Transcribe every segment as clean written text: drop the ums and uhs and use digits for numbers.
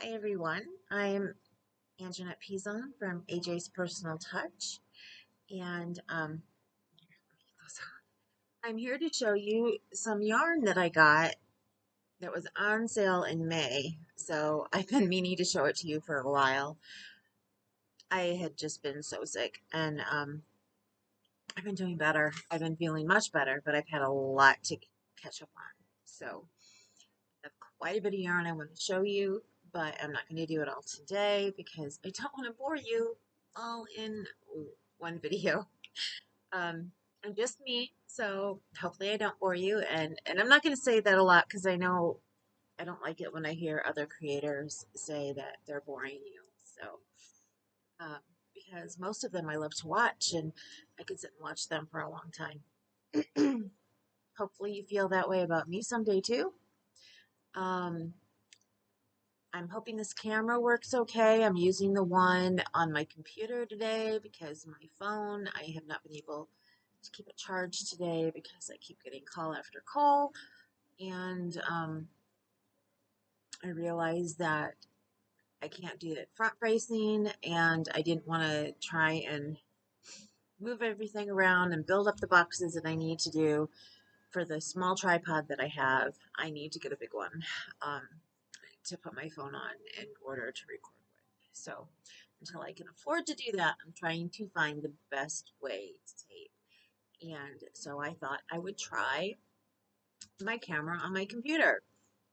Hi everyone, I'm Anjanette Pizon from AJ's Personal Touch, and I'm here to show you some yarn that I got that was on sale in May. So I've been meaning to show it to you for a while. I had just been so sick, and I've been doing better. I've been feeling much better, but I've had a lot to catch up on. So I have quite a bit of yarn I want to show you, but I'm not going to do it all today because I don't want to bore you all in one video. I'm just me, so hopefully I don't bore you. And I'm not going to say that a lot because I know I don't like it when I hear other creators say that they're boring you. So, um, because most of them I love to watch and I could sit and watch them for a long time. Hopefully you feel that way about me someday too. Um, I'm hoping this camera works okay. I'm using the one on my computer today because my phone, I have not been able to keep it charged today because I keep getting call after call. And I realized that I can't do it front facing, and I didn't want to try and move everything around and build up the boxes that I need to do for the small tripod that I have. I need to get a big one. Um, to put my phone on in order to record with. So until I can afford to do that, I'm trying to find the best way to tape. And so I thought I would try my camera on my computer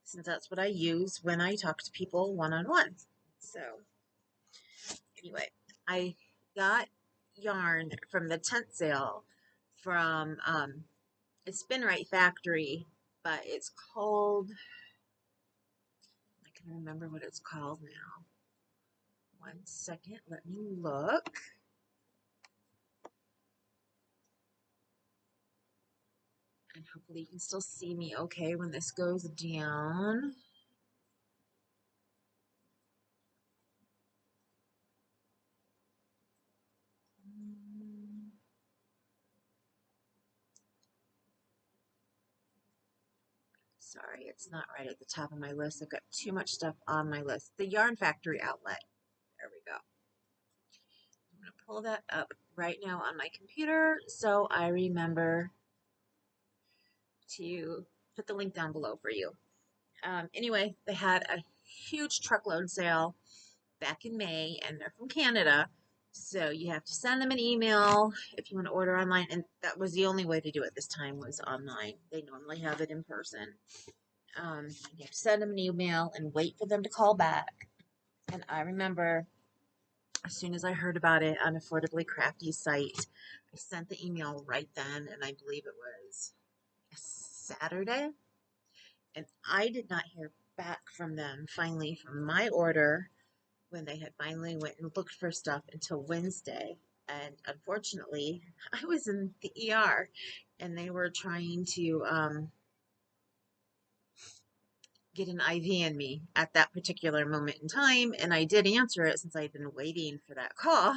since that's what I use when I talk to people one-on-one. So anyway, I got yarn from the tent sale from a Spinrite factory, but it's called, I can remember what it's called now. One second, let me look. And hopefully you can still see me okay when this goes down. Sorry, it's not right at the top of my list. I've got too much stuff on my list. The Yarn Factory outlet. There we go. I'm going to pull that up right now on my computer so I remember to put the link down below for you. Anyway, they had a huge truckload sale back in May, and they're from Canada. So you have to send them an email if you want to order online, and that was the only way to do it this time was online. They normally have it in person. You have to send them an email and wait for them to call back. And I remember as soon as I heard about it on Affordably Crafty's site, I sent the email right then, and I believe it was a Saturday. And I did not hear back from them finally from my order when they had finally went and looked for stuff until Wednesday. And unfortunately, I was in the ER and they were trying to get an IV in me at that particular moment in time. And I did answer it since I'd been waiting for that call.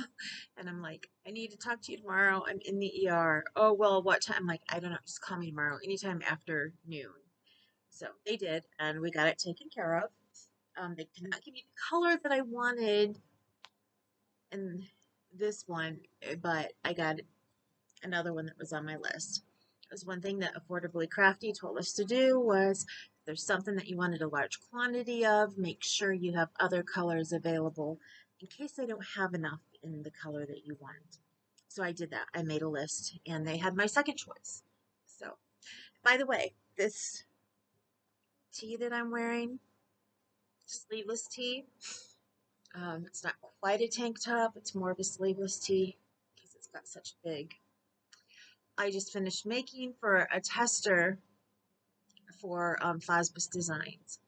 And I'm like, I need to talk to you tomorrow. I'm in the ER. Oh, well, what time? I'm like, I don't know. Just call me tomorrow, anytime after noon. So they did, and we got it taken care of. They did not give me the color that I wanted in this one, but I got another one that was on my list. It was one thing that Affordably Crafty told us to do was if there's something that you wanted a large quantity of, make sure you have other colors available in case they don't have enough in the color that you want. So I did that. I made a list, and they had my second choice. So, by the way, this tee that I'm wearing, sleeveless tee, it's not quite a tank top. It's more of a sleeveless tee because it's got such big. I just finished making for a tester for Fosbus Designs.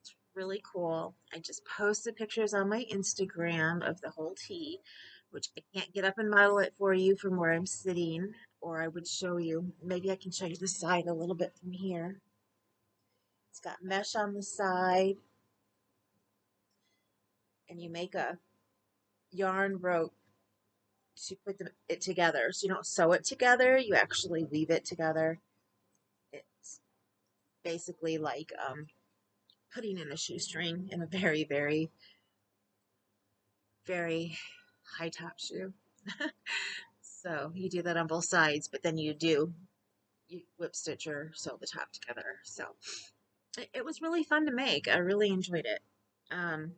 It's really cool. I just posted pictures on my Instagram of the whole tee, which I can't get up and model it for you from where I'm sitting, or I would show you. Maybe I can show you the side a little bit from here. It's got mesh on the side, and you make a yarn rope to put it together. So you don't sew it together, you actually weave it together. It's basically like putting in a shoestring in a very, very, very high top shoe. So you do that on both sides, but then you whip stitch or sew the top together. So it was really fun to make. I really enjoyed it. Um,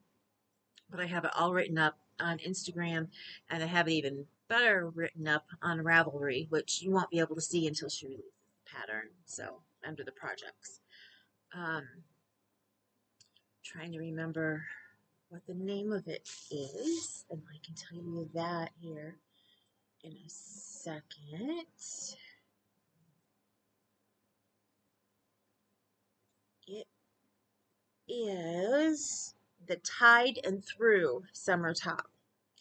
but I have it all written up on Instagram, and I have it even better written up on Ravelry, which you won't be able to see until she releases the pattern. So under the projects. Um, Trying to remember what the name of it is, and I can tell you that here in a second. It is the Tied and Through Summer Top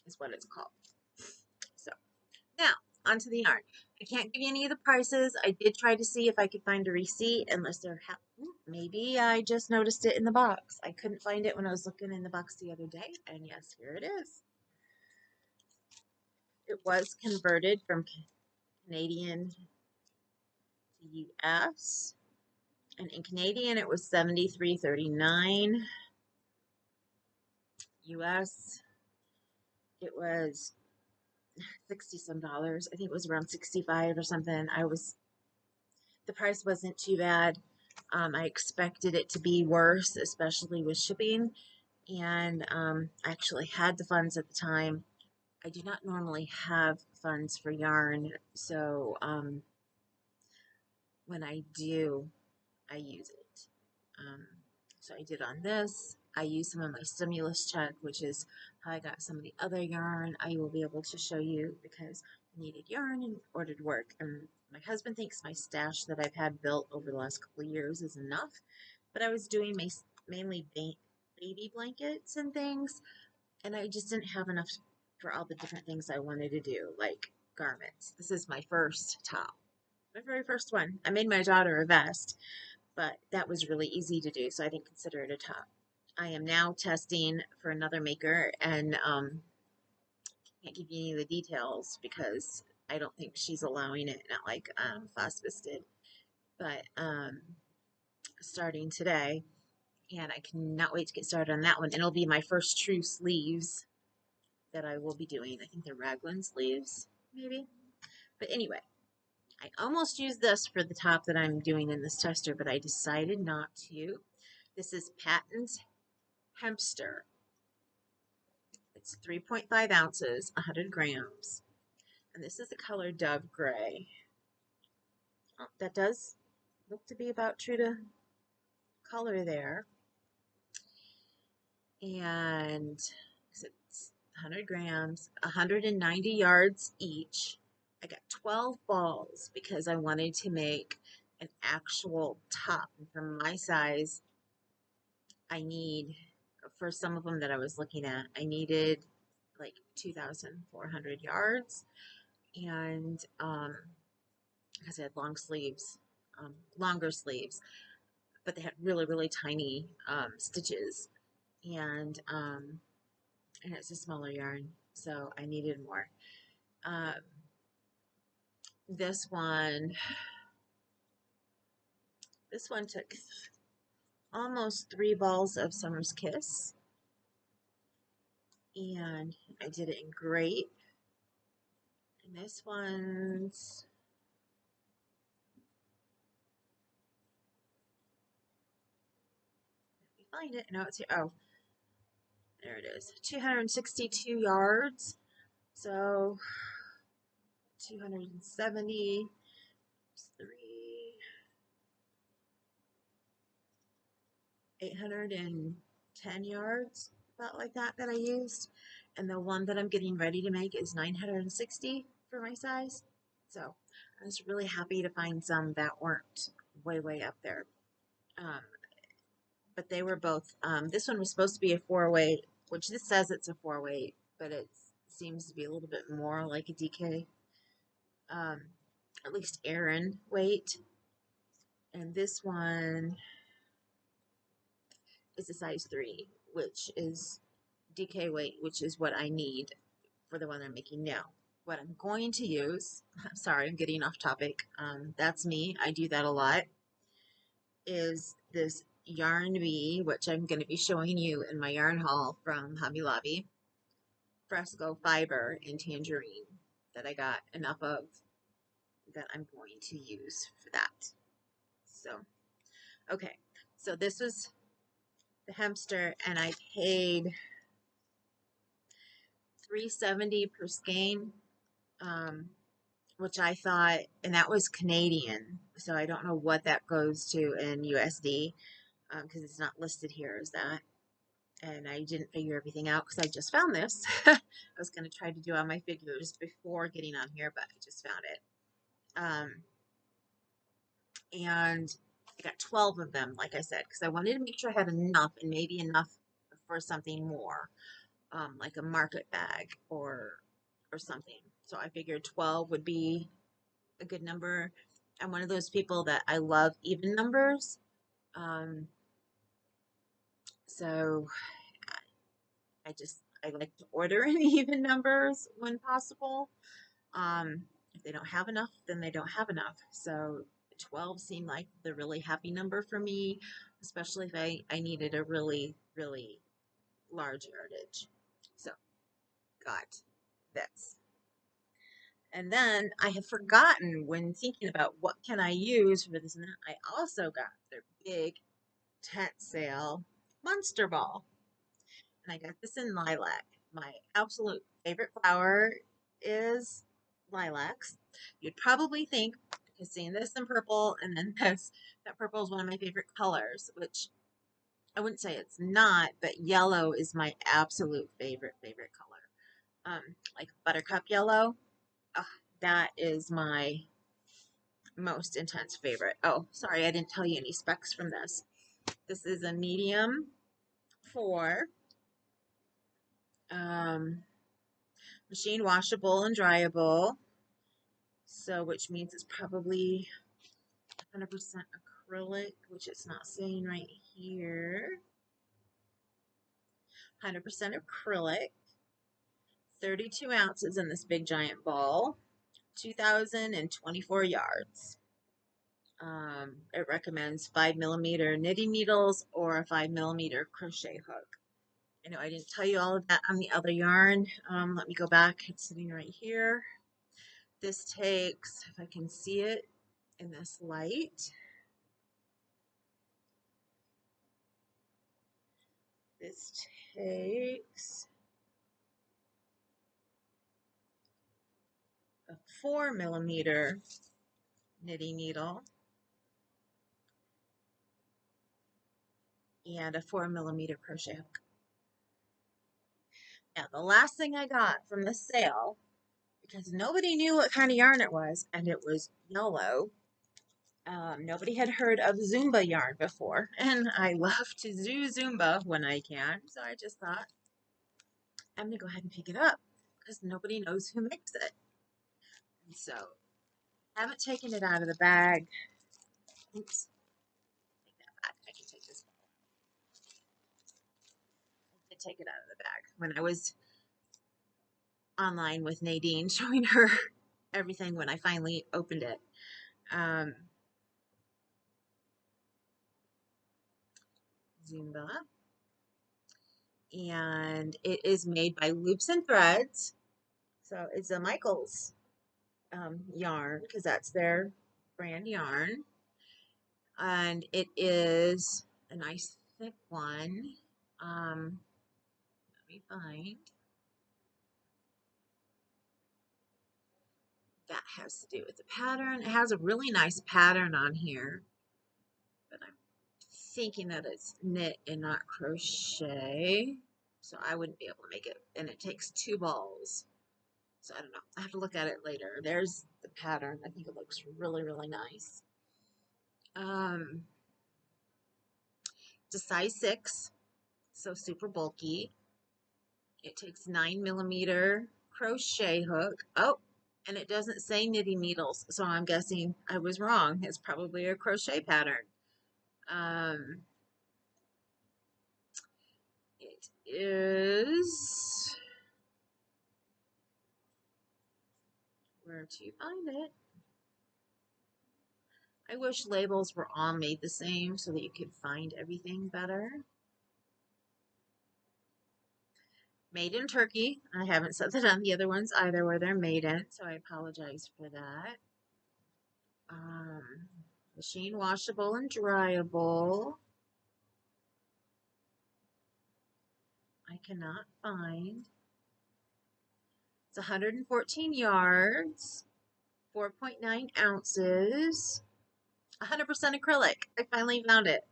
is what it's called. So now onto the yarn. I can't give you any of the prices. I did try to see if I could find a receipt, unless maybe I just noticed it in the box. I couldn't find it when I was looking in the box the other day, and yes, here it is. It was converted from Canadian to US, and in Canadian it was $73.39. US it was 60 some dollars. I think it was around 65 or something. The price wasn't too bad. I expected it to be worse, especially with shipping, and I actually had the funds at the time. I do not normally have funds for yarn, so when I do, I use it. Um, so I did on this. I used some of my stimulus check, which is how I got some of the other yarn. I will be able to show you because I needed yarn in order to work. And my husband thinks my stash that I've had built over the last couple of years is enough. But I was doing mainly baby blankets and things, and I just didn't have enough for all the different things I wanted to do, like garments. This is my first top, my very first one. I made my daughter a vest, but that was really easy to do, so I didn't consider it a top. I am now testing for another maker, and can't give you any of the details because I don't think she's allowing it, not like Fospis did. But starting today, and I cannot wait to get started on that one. And it'll be my first true sleeves that I will be doing. I think they're raglan sleeves, maybe. But anyway, I almost used this for the top that I'm doing in this tester, but I decided not to. This is Patton's Hempster. It's 3.5 ounces, 100 grams. And this is the color Dove Gray. Oh, that does look to be about true to color there. And it's 100 grams, 190 yards each. I got 12 balls because I wanted to make an actual top. And for my size, I need, for some of them that I was looking at, I needed like 2,400 yards. And because I had long sleeves, longer sleeves, but they had really, really tiny stitches. And it's a smaller yarn, so I needed more. Um, this one took almost 3 balls of Summer's Kiss, and I did it in grape. And this one's, let me find it. No, it's here. Oh, there it is. 262 yards. So 270, 810 yards, about like that I used. And the one that I'm getting ready to make is 960 for my size. So I was really happy to find some that weren't way, way up there. But they were both, this one was supposed to be a 4-weight, which this says it's a 4-weight, but it seems to be a little bit more like a DK, at least Aran weight. And this one is a size 3, which is DK weight, which is what I need for the one I'm making now. What I'm going to use, I'm sorry, I'm getting off topic. That's me. I do that a lot. Is this Yarn Bee, which I'm going to be showing you in my yarn haul from Hobby Lobby. Fresco fiber and tangerine that I got enough of that I'm going to use for that. So, okay. So this was the Hemster, and I paid $3.70 per skein, which I thought, and that was Canadian. So I don't know what that goes to in USD because it's not listed here as that. And I didn't figure everything out because I just found this. I was going to try to do all my figures before getting on here, but I just found it. And I got 12 of them, like I said, because I wanted to make sure I had enough and maybe enough for something more, like a market bag or something. So I figured 12 would be a good number. I'm one of those people that I love even numbers. Um, so I like to order in even numbers when possible. If they don't have enough, then they don't have enough. So 12 seemed like the really happy number for me, especially if I needed a really, really large yardage. So got this. And then I have forgotten when thinking about what can I use for this, and I also got their big tent sale Monster Ball. And I got this in lilac. My absolute favorite flower is lilacs. You'd probably think, because seeing this in purple and then this, that purple is one of my favorite colors, which I wouldn't say it's not, but yellow is my absolute favorite color. Like buttercup yellow, that is my most intense favorite. Oh, sorry, I didn't tell you any specs from this. This is a medium 4. Machine washable and dryable. So, which means it's probably 100% acrylic, which it's not saying right here. 100% acrylic. 32 ounces in this big giant ball. 2,024 yards. It recommends 5mm knitting needles or a 5mm crochet hook. I know I didn't tell you all of that on the other yarn. Let me go back. It's sitting right here. This takes, if I can see it in this light, this takes a 4mm knitting needle and a 4mm crochet hook. Now, the last thing I got from the sale, because nobody knew what kind of yarn it was, and it was yellow. Nobody had heard of Zumba yarn before, and I love to do Zumba when I can, so I just thought, I'm going to go ahead and pick it up, because nobody knows who makes it. And so, I haven't taken it out of the bag. Oops. Take that back. I can take this. I did take it out of the bag when I was online with Nadine, showing her everything when I finally opened it. Zumba. And it is made by Loops and Threads. So it's a Michaels yarn, because that's their brand yarn. And it is a nice thick one. Let me find. That has to do with the pattern. It has a really nice pattern on here, but I'm thinking that it's knit and not crochet, so I wouldn't be able to make it. And it takes 2 balls, so I don't know. I have to look at it later. There's the pattern. I think it looks really, really nice. It's a size 6, so super bulky. It takes 9mm crochet hook. Oh, and it doesn't say knitting needles, so I'm guessing I was wrong. It's probably a crochet pattern. It is, where to find it? I wish labels were all made the same so that you could find everything better. Made in Turkey. I haven't said that on the other ones either where they're made in, so I apologize for that. Machine washable and dryable. I cannot find. It's 114 yards, 4.9 ounces, 100% acrylic. I finally found it.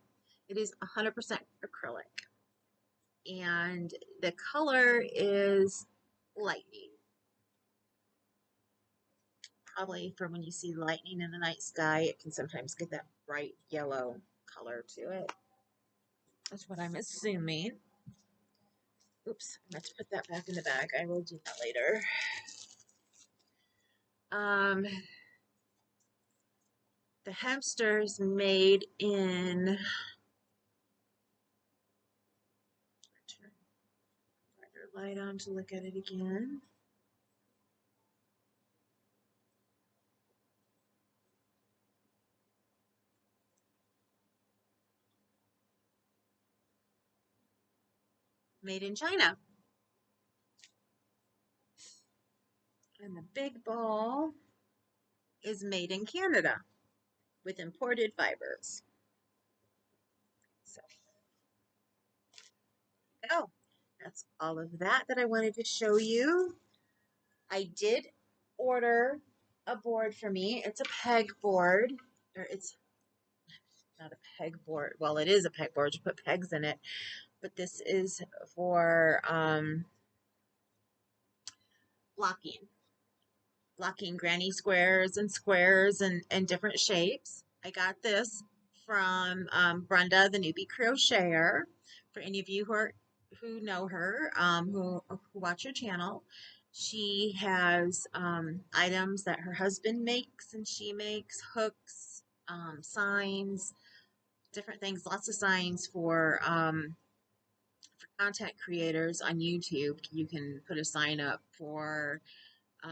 It is 100% acrylic. And the color is lightning. Probably from when you see lightning in the night sky, it can sometimes get that bright yellow color to it. That's what I'm assuming. Oops, let's put that back in the bag. I will do that later. The hamster is made in, turn brighter light on to look at it again. Made in China. And the big ball is made in Canada with imported fibers. So, go. That's all of that I wanted to show you. I did order a board for me. It's a peg board, or it's not a peg board. Well, it is a peg board. You put pegs in it, but this is for blocking granny squares and different shapes. I got this from Brenda, the newbie crocheter. For any of you who know her, who watch her channel, she has items that her husband makes, and she makes hooks, signs, different things, lots of signs for content creators on YouTube. You can put a sign up for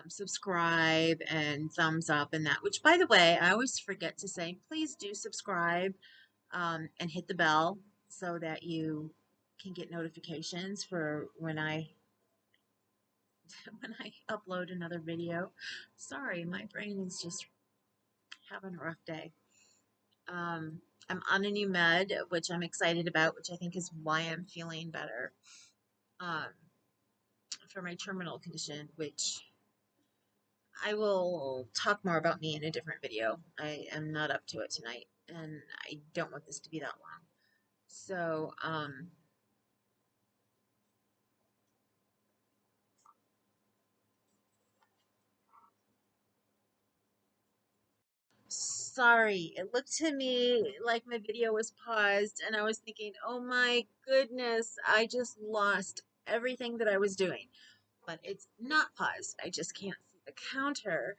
subscribe and thumbs up and that, which by the way, I always forget to say, please do subscribe and hit the bell so that you can get notifications for when I upload another video. Sorry, my brain is just having a rough day. I'm on a new med, which I'm excited about, which I think is why I'm feeling better um, for my terminal condition, which I will talk more about me in a different video. I am not up to it tonight, and I don't want this to be that long. So, sorry. It looked to me like my video was paused, and I was thinking, oh my goodness, I just lost everything that I was doing. But it's not paused. I just can't see the counter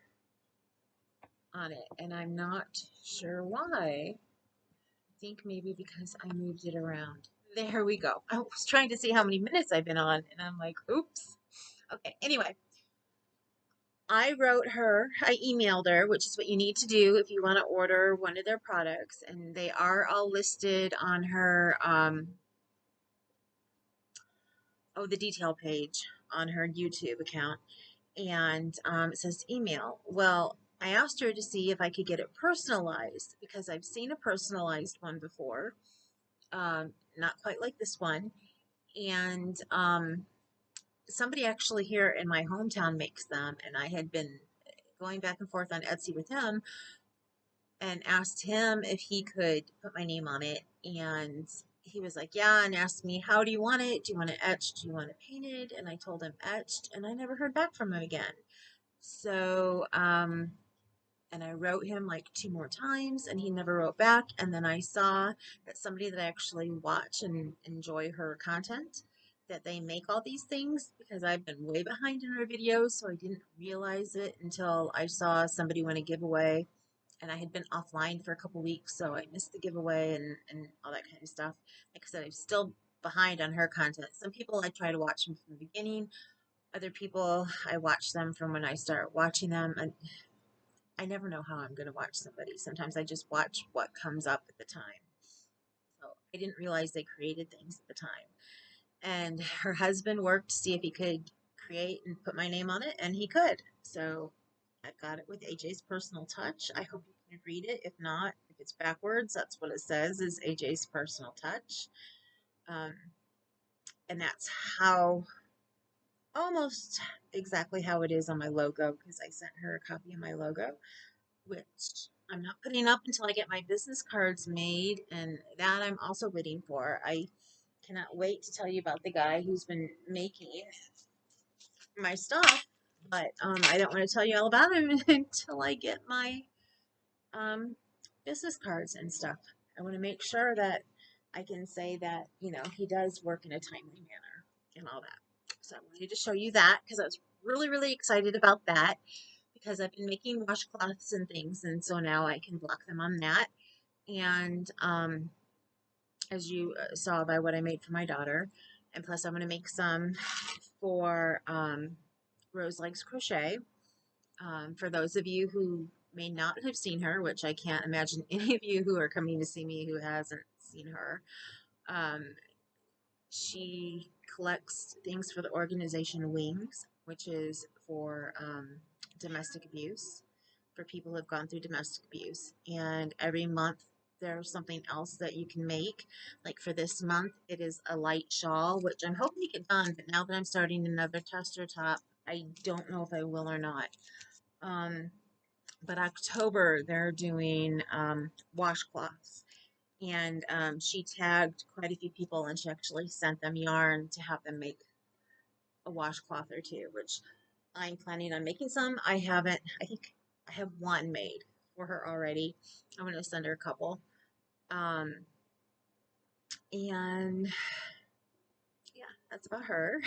on it, and I'm not sure why. I think maybe because I moved it around. There we go. I was trying to see how many minutes I've been on, and I'm like, oops. Okay, anyway, I emailed her, which is what you need to do if you want to order one of their products, and they are all listed on her, the detail page on her YouTube account, and it says email. Well, I asked her to see if I could get it personalized because I've seen a personalized one before, not quite like this one, and somebody actually here in my hometown makes them, and I had been going back and forth on Etsy with him and asked him if he could put my name on it, and he was like, yeah, and asked me, how do you want it? Do you want it etched? Do you want it painted? And I told him etched, and I never heard back from him again. So, and I wrote him like 2 more times, and he never wrote back. And then I saw that somebody that I actually watch and enjoy her content, that they make all these things, because I've been way behind in her videos, so I didn't realize it until I saw somebody win a giveaway, and I had been offline for a couple weeks, so I missed the giveaway and all that kind of stuff. Like I said, I'm still behind on her content. Some people I try to watch them from the beginning. Other people, I watch them from when I start watching them, and I never know how I'm going to watch somebody. Sometimes I just watch what comes up at the time. So I didn't realize they created things at the time. And her husband worked to see if he could create and put my name on it, and he could. So I got it with AJ's Personal Touch. I hope you can read it. If not, if it's backwards, that's what it says, is AJ's Personal Touch. Um, and that's how, almost exactly how it is on my logo, because I sent her a copy of my logo, which I'm not putting up until I get my business cards made, and that I'm also waiting for. I cannot wait to tell you about the guy who's been making my stuff, but I don't want to tell you all about him until I get my um, business cards and stuff. I want to make sure that I can say that, you know, he does work in a timely manner and all that. So I wanted to show you that because I was really, really excited about that because I've been making washcloths and things, and so now I can block them on that. And as you saw by what I made for my daughter, and plus I'm going to make some for Rose Likes Crochet. For those of you who may not have seen her, which I can't imagine any of you who are coming to see me who hasn't seen her, um, she collects things for the organization Wings, which is for domestic abuse, for people who have gone through domestic abuse. And every month there's something else that you can make. Like for this month, it is a light shawl, which I'm hoping to get done, but now that I'm starting another tester top, I don't know if I will or not. But October, they're doing washcloths. And she tagged quite a few people, and she actually sent them yarn to have them make a washcloth or two, which I'm planning on making some. I haven't, I think I have one made for her already. I'm going to send her a couple. Um, and yeah, that's about her.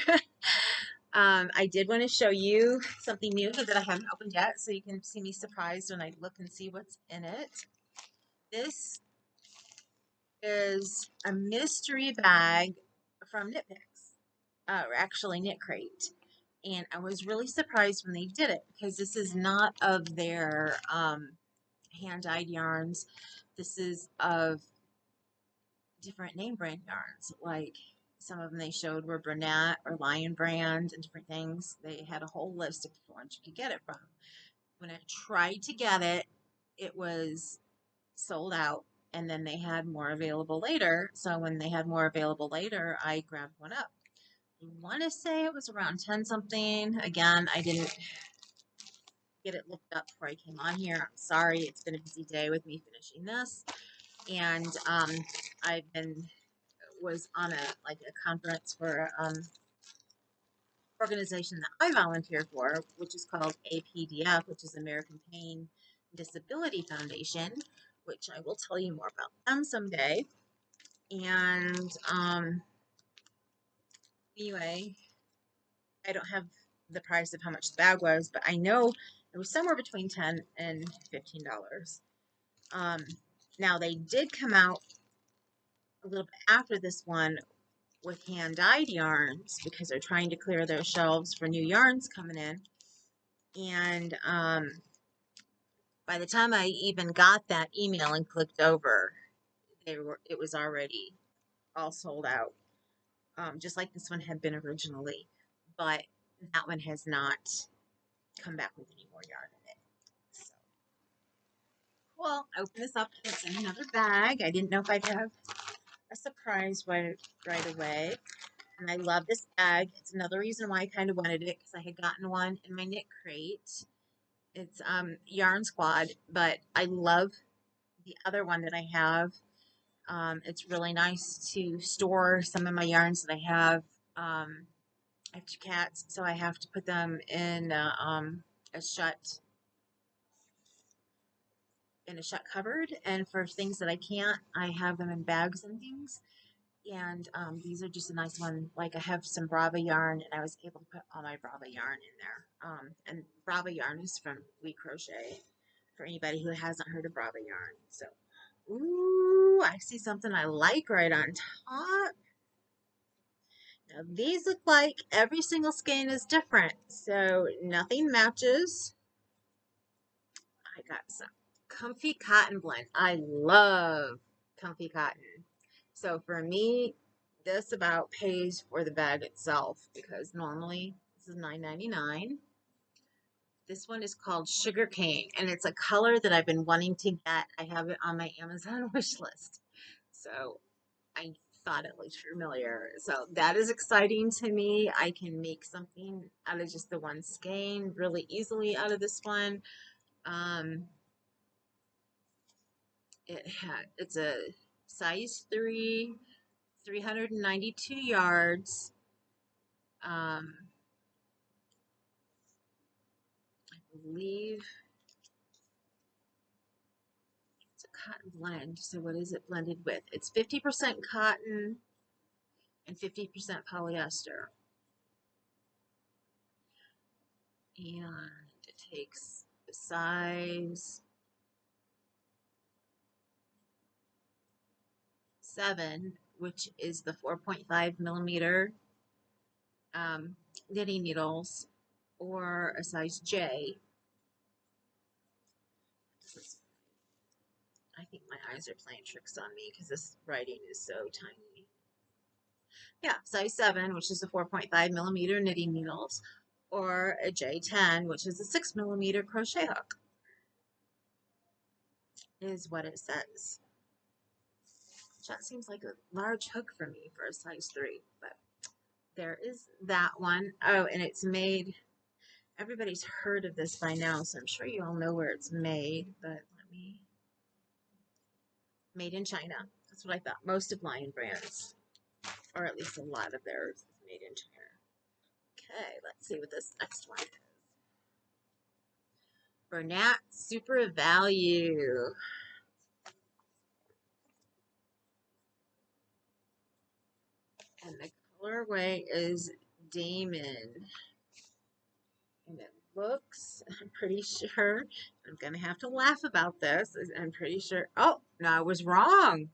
I did want to show you something new that I haven't opened yet, so you can see me surprised when I look and see what's in it. This is a mystery bag from KnitPicks, or actually KnitCrate. And I was really surprised when they did it because this is not of their hand-dyed yarns. This is of different name brand yarns. Like some of them they showed were Bernat or Lion Brand and different things. They had a whole list of different ones you could get it from. When I tried to get it, it was sold out, and then they had more available later. So when they had more available later, I grabbed one up. I want to say it was around 10 something. Again, I didn't get it looked up before I came on here. I'm sorry, it's been a busy day with me finishing this. And I've been was on a conference for organization that I volunteer for, which is called APDF, which is American Pain Disability Foundation, which I will tell you more about them someday. And anyway, I don't have the price of how much the bag was, but I know it was somewhere between $10 and $15. Now they did come out a little bit after this one with hand-dyed yarns because they're trying to clear their shelves for new yarns coming in. And by the time I even got that email and clicked over, it was already all sold out, just like this one had been originally. But that one has not come back with any more yarn in it. So, well, I open this up and it's in another bag. I didn't know if I'd have a surprise right away. And I love this bag. It's another reason why I kind of wanted it because I had gotten one in my KnitCrate. It's Yarn Squad, but I love the other one that I have. It's really nice to store some of my yarns that I have. I have two cats, so I have to put them in a shut cupboard. And for things that I can't, I have them in bags and things. And these are just a nice one. Like I have some Brava yarn, and I was able to put all my Brava yarn in there. And Brava yarn is from We Crochet, for anybody who hasn't heard of Brava yarn. So, ooh, I see something I like right on top. Now these look like every single skein is different, so nothing matches. I got some comfy cotton blend. I love comfy cotton. So for me, this about pays for the bag itself because normally this is $9.99. This one is called Sugar Cane, and it's a color that I've been wanting to get. I have it on my Amazon wish list. So I thought it looked familiar. So that is exciting to me. I can make something out of just the one skein really easily out of this one. Um, it's a size 3, 392 yards. I believe it's a cotton blend. So what is it blended with? It's 50% cotton and 50% polyester. And it takes the size 7, which is the 4.5 millimeter knitting needles, or a size J. I think my eyes are playing tricks on me because this writing is so tiny. Yeah, size 7, which is the 4.5 millimeter knitting needles, or a J10, which is a 6 millimeter crochet hook, is what it says. That seems like a large hook for me for a size 3, but there is that one. Oh, and it's made, everybody's heard of this by now, so I'm sure you all know where it's made, but let me, made in China. That's what I thought. Most of Lion brands, or at least a lot of theirs, is made in China. Okay, let's see what this next one is. Bernat Super Value. And the colorway is Damon. And it looks, I'm pretty sure, I'm going to have to laugh about this. I'm pretty sure, oh, no, I was wrong.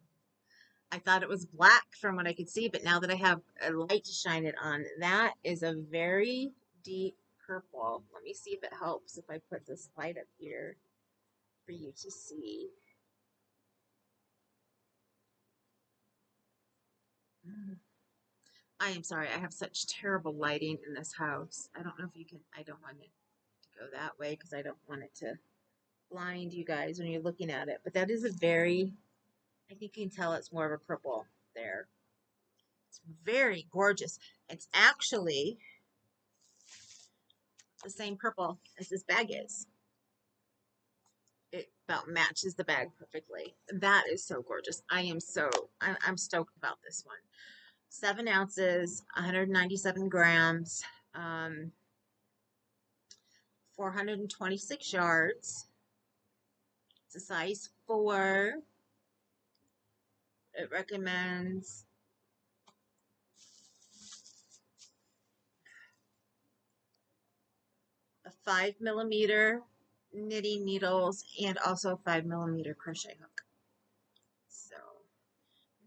I thought it was black from what I could see, but now that I have a light to shine it on, that is a very deep purple. Let me see if it helps if I put this light up here for you to see. I am sorry, I have such terrible lighting in this house. I don't know if you can, I don't want it to go that way because I don't want it to blind you guys when you're looking at it. But that is a very, I think you can tell it's more of a purple there. It's very gorgeous. It's actually the same purple as this bag is. It about matches the bag perfectly. That is so gorgeous. I'm stoked about this one. 7 ounces, 197 grams, 426 yards. It's a size 4. It recommends a 5 millimeter knitting needles and also a 5 millimeter crochet hook. So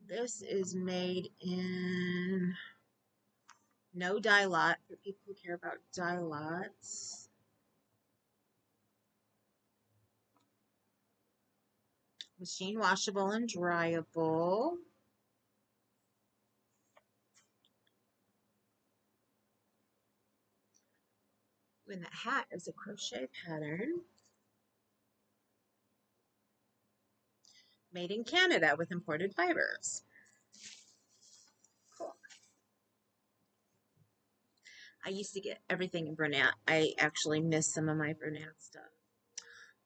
this is made in no dye lot for people who care about dye lots. Machine washable and dryable. And the hat is a crochet pattern. Made in Canada with imported fibers. Cool. I used to get everything in Bernat. I actually miss some of my Bernat stuff.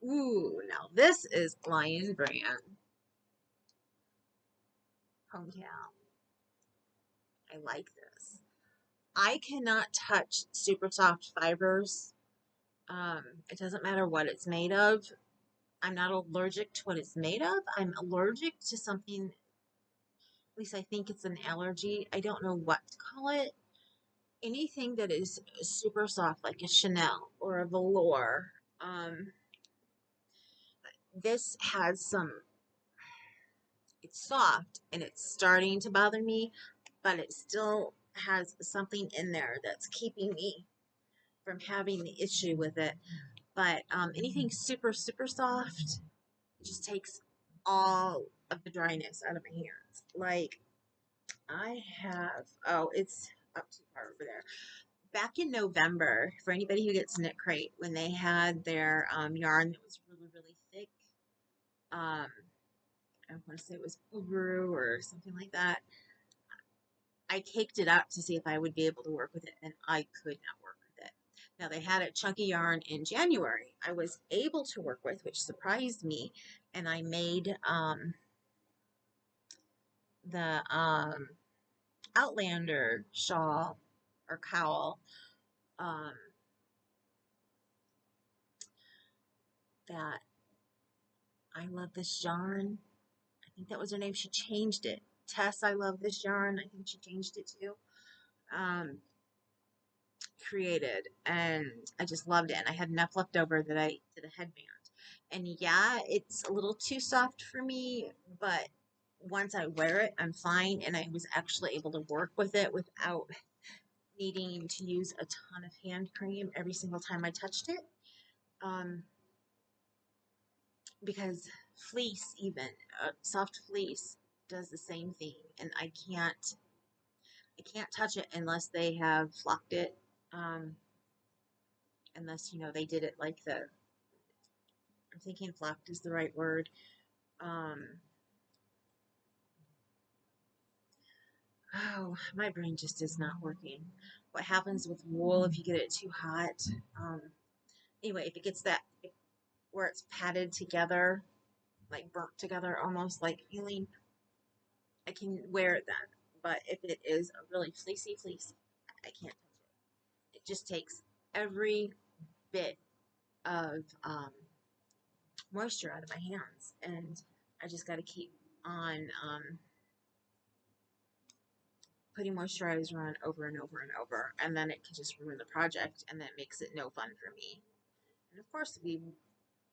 Ooh, now this is Lion Brand. Hometown. I like this. I cannot touch super soft fibers. It doesn't matter what it's made of. I'm not allergic to what it's made of. I'm allergic to something, at least I think it's an allergy. I don't know what to call it. Anything that is super soft, like a Chanel or a velour. This has some, it's soft and it's starting to bother me, but it still has something in there that's keeping me from having the issue with it. But anything super, super soft just takes all of the dryness out of my hands. Like I have, oh, it's up too far over there. Back in November, for anybody who gets KnitCrate, when they had their yarn that was really, really thick, um, I want to say it was Uru or something like that. I caked it up to see if I would be able to work with it, and I could not work with it. Now, they had a chunky yarn in January I was able to work with, which surprised me, and I made the Outlander shawl or cowl um, that I love this yarn. I think that was her name. She changed it. Tess, I love this yarn. I think she changed it too. Um, Created, and I just loved it. And I had enough left over that I did a headband. And yeah, it's a little too soft for me, but once I wear it, I'm fine. And I was actually able to work with it without needing to use a ton of hand cream every single time I touched it. Um, because fleece, even soft fleece, does the same thing, and I can't touch it unless they have flocked it. Um, Unless they did it like I'm thinking flocked is the right word. Um, oh, my brain just is not working. What happens with wool if you get it too hot? Um, anyway, if it gets that where it's patted together, like burnt together, almost like feeling, I can wear it then. But if it is a really fleecy fleece, I can't touch it. It just takes every bit of moisture out of my hands, and I just got to keep on putting moisturizer on over and over and over, and then it can just ruin the project, and that makes it no fun for me. And of course, we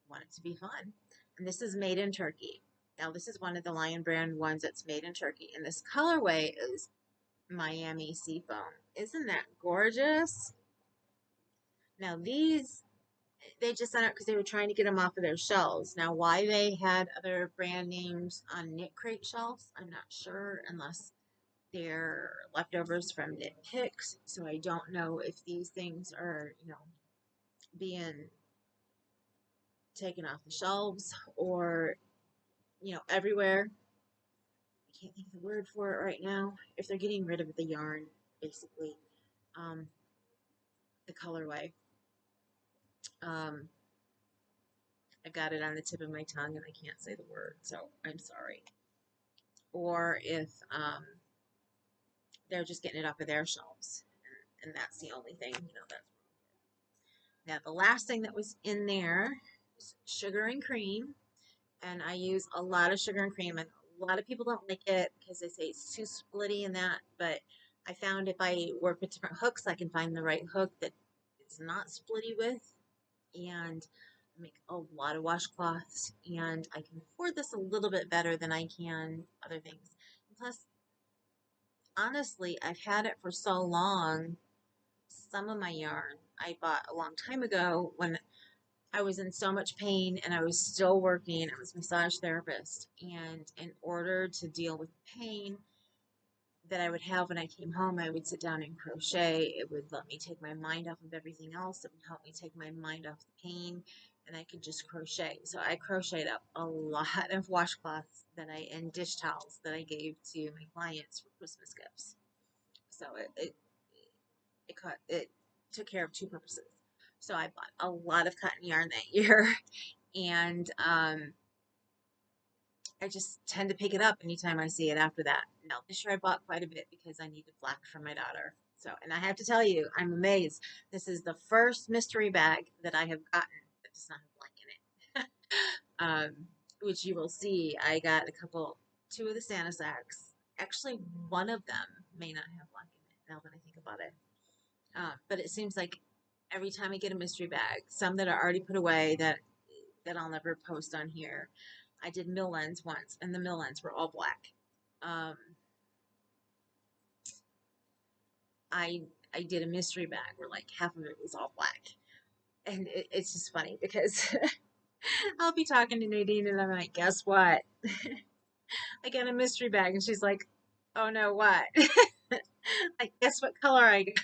want it to be fun. And this is made in Turkey. Now, this is one of the Lion brand ones that's made in Turkey, and this colorway is Miami Seafoam. Isn't that gorgeous? Now, these they just sent out because they were trying to get them off of their shelves. Now, why they had other brand names on KnitCrate shelves, I'm not sure, unless they're leftovers from Knit Picks. So I don't know if these things are, being taken off the shelves or, everywhere. I can't think of the word for it right now. If they're getting rid of the yarn, basically, um, the colorway. Um, I got it on the tip of my tongue and I can't say the word, so I'm sorry. Or if they're just getting it off of their shelves, and that's the only thing, that's now the last thing that was in there is sugar and cream, and I use a lot of sugar and cream, and a lot of people don't like it because they say it's too splitty and that, but I found if I work with different hooks, I can find the right hook that it's not splitty with, and I make a lot of washcloths, and I can afford this a little bit better than I can other things. Plus, honestly, I've had it for so long. Some of my yarn I bought a long time ago when I was in so much pain and I was still working. I was a massage therapist, and in order to deal with the pain that I would have when I came home, I would sit down and crochet. It would let me take my mind off of everything else. It would help me take my mind off the pain, and I could just crochet. So I crocheted up a lot of washcloths and dish towels that I gave to my clients for Christmas gifts. So it took care of two purposes. So I bought a lot of cotton yarn that year, and I just tend to pick it up anytime I see it after that. Now, this year I bought quite a bit because I needed flax for my daughter. So, and I have to tell you, I'm amazed. This is the first mystery bag that I have gotten that does not have blank in it. Which you will see, I got two of the Santa sacks. Actually, one of them may not have blank in it now that I think about it. But it seems like every time I get a mystery bag, some that are already put away that I'll never post on here. I did mill ends once, and the mill ends were all black. Um, I did a mystery bag where like half of it was all black. And it's just funny because I'll be talking to Nadine and I'm like, guess what? I got a mystery bag. And she's like, oh no, what? Like, guess what color I got?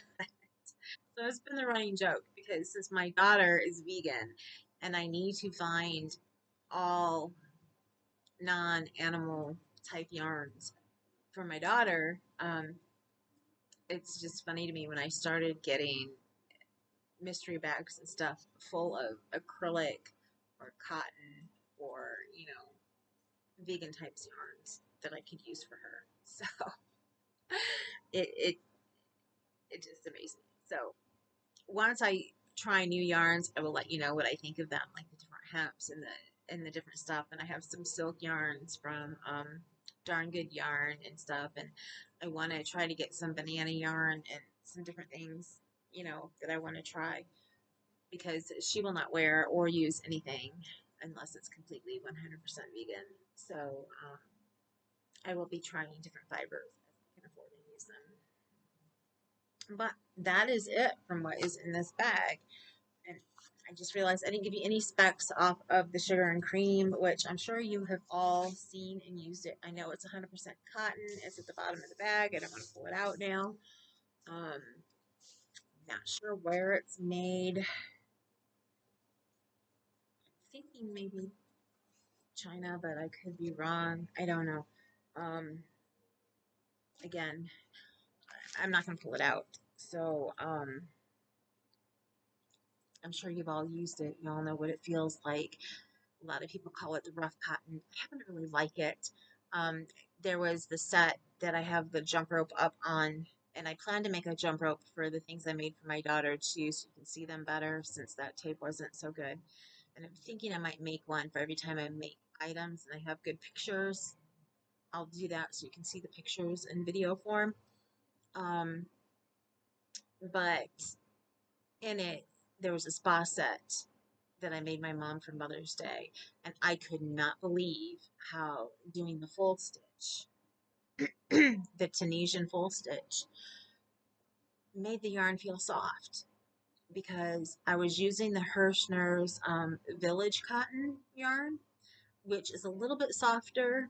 So it's been the running joke because since my daughter is vegan and I need to find all non-animal type yarns for my daughter, it's just funny to me when I started getting mystery bags and stuff full of acrylic or cotton or, vegan types yarns that I could use for her. So it it it just amazed me. So once I try new yarns, I will let you know what I think of them, like the different hems and the different stuff. And I have some silk yarns from Darn Good Yarn and stuff, and I want to try to get some banana yarn and some different things, that I want to try because she will not wear or use anything unless it's completely 100% vegan. So I will be trying different fibers as I can afford to use them. But that is it from what is in this bag. And I just realized I didn't give you any specs off of the sugar and cream, which I'm sure you have all seen and used it. I know it's 100% cotton. It's at the bottom of the bag. I don't want to pull it out now. Not sure where it's made. I'm thinking maybe China, but I could be wrong. I don't know. Um, again, I'm not going to pull it out. So, I'm sure you've all used it. You all know what it feels like. A lot of people call it the rough cotton. I haven't really like it. Um, there was the set that I have the jump rope up on, and I plan to make a jump rope for the things I made for my daughter too, so you can see them better since that tape wasn't so good. And I'm thinking I might make one for every time I make items and I have good pictures. I'll do that so you can see the pictures in video form. Um, but in it, there was a spa set that I made my mom for Mother's Day, and I could not believe how doing the full stitch, the Tunisian full stitch, made the yarn feel soft because I was using the Hirschner's Village Cotton yarn, which is a little bit softer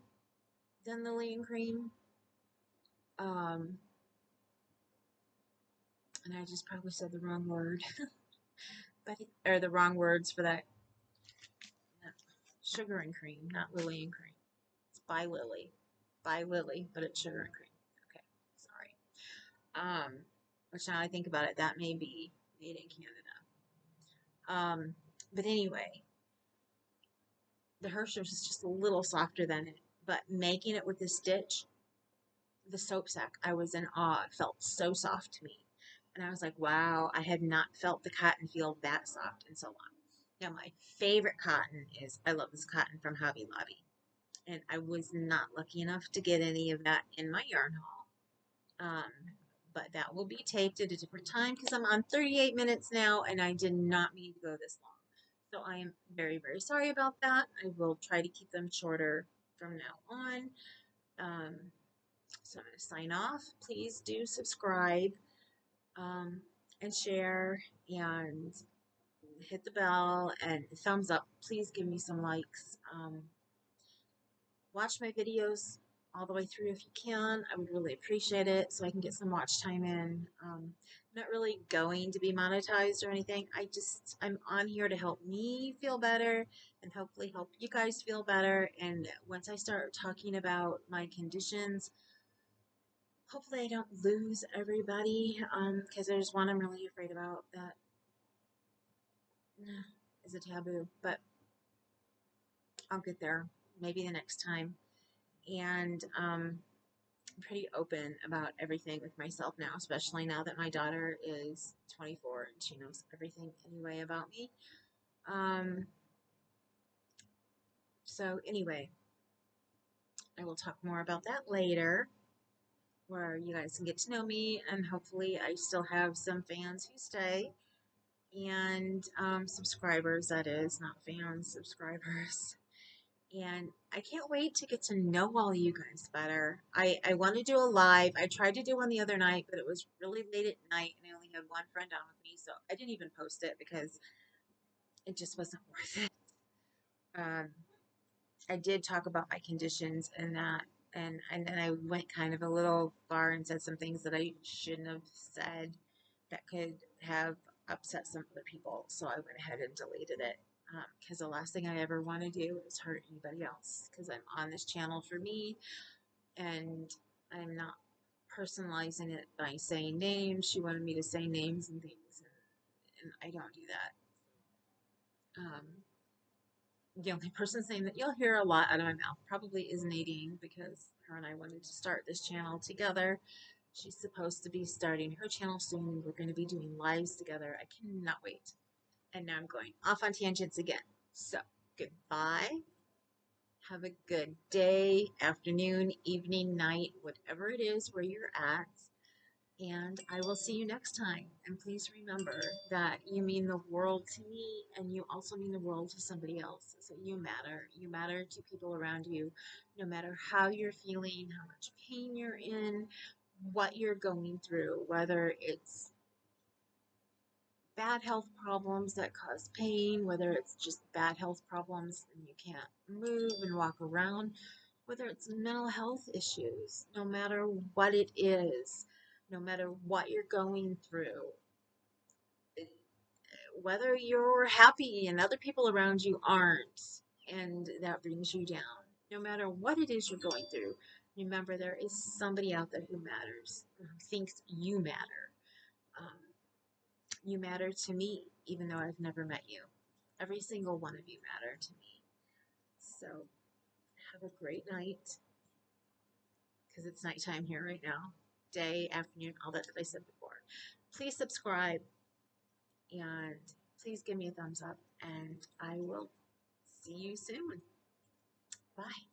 than the Lily and Cream. Um, and I just probably said the wrong word, or the wrong words for that. No, sugar and cream, not Lily and Cream. It's by Lily, but it's sugar and cream. Okay, sorry. Which now I think about it, that may be made in Canada. But anyway, the Hershey's is just a little softer than it, but making it with the stitch, the soap sack, I was in awe. It felt so soft to me. And I was like, wow, I had not felt the cotton feel that soft in so long. Now, my favorite cotton is, I love this cotton from Hobby Lobby. And I was not lucky enough to get any of that in my yarn haul. But that will be taped at a different time because I'm on 38 minutes now and I did not mean to go this long. So I am very, very sorry about that. I will try to keep them shorter from now on. Um, so I'm going to sign off. Please do subscribe um, and share and hit the bell and thumbs up. Please give me some likes. Watch my videos all the way through if you can. I would really appreciate it so I can get some watch time in. I'm not really going to be monetized or anything. I'm on here to help me feel better and hopefully help you guys feel better. And once I start talking about my conditions, hopefully I don't lose everybody because there's one I'm really afraid about that is a taboo, but I'll get there maybe the next time. And I'm pretty open about everything with myself now, especially now that my daughter is 24 and she knows everything anyway about me. So anyway, I will talk more about that later, where you guys can get to know me, and hopefully I still have some fans who stay, and subscribers, that is, not fans, subscribers. And I can't wait to get to know all you guys better. I want to do a live. I tried to do one the other night, but it was really late at night and I only had one friend on with me, so I didn't even post it because it just wasn't worth it. Um, I did talk about my conditions and that, and then I went kind of a little far and said some things that I shouldn't have said that could have upset some other people. So I went ahead and deleted it because the last thing I ever want to do is hurt anybody else because I'm on this channel for me and I'm not personalizing it by saying names. She wanted me to say names and things, and I don't do that. The only person's name that you'll hear a lot out of my mouth probably is Nadine because her and I wanted to start this channel together. She's supposed to be starting her channel soon. We're going to be doing lives together. I cannot wait. And now I'm going off on tangents again. So, goodbye. Have a good day, afternoon, evening, night, whatever it is where you're at. And I will see you next time. And please remember that you mean the world to me, and you also mean the world to somebody else. So you matter. You matter to people around you, no matter how you're feeling, how much pain you're in, what you're going through, whether it's bad health problems that cause pain, whether it's just bad health problems and you can't move and walk around, whether it's mental health issues, no matter what it is, no matter what you're going through, whether you're happy and other people around you aren't, and that brings you down, no matter what it is you're going through, remember there is somebody out there who matters, who thinks you matter. Um, you matter to me, even though I've never met you. Every single one of you matter to me. So have a great night, because it's nighttime here right now. Day, afternoon, all that I said before. Please subscribe and please give me a thumbs up, and I will see you soon. Bye.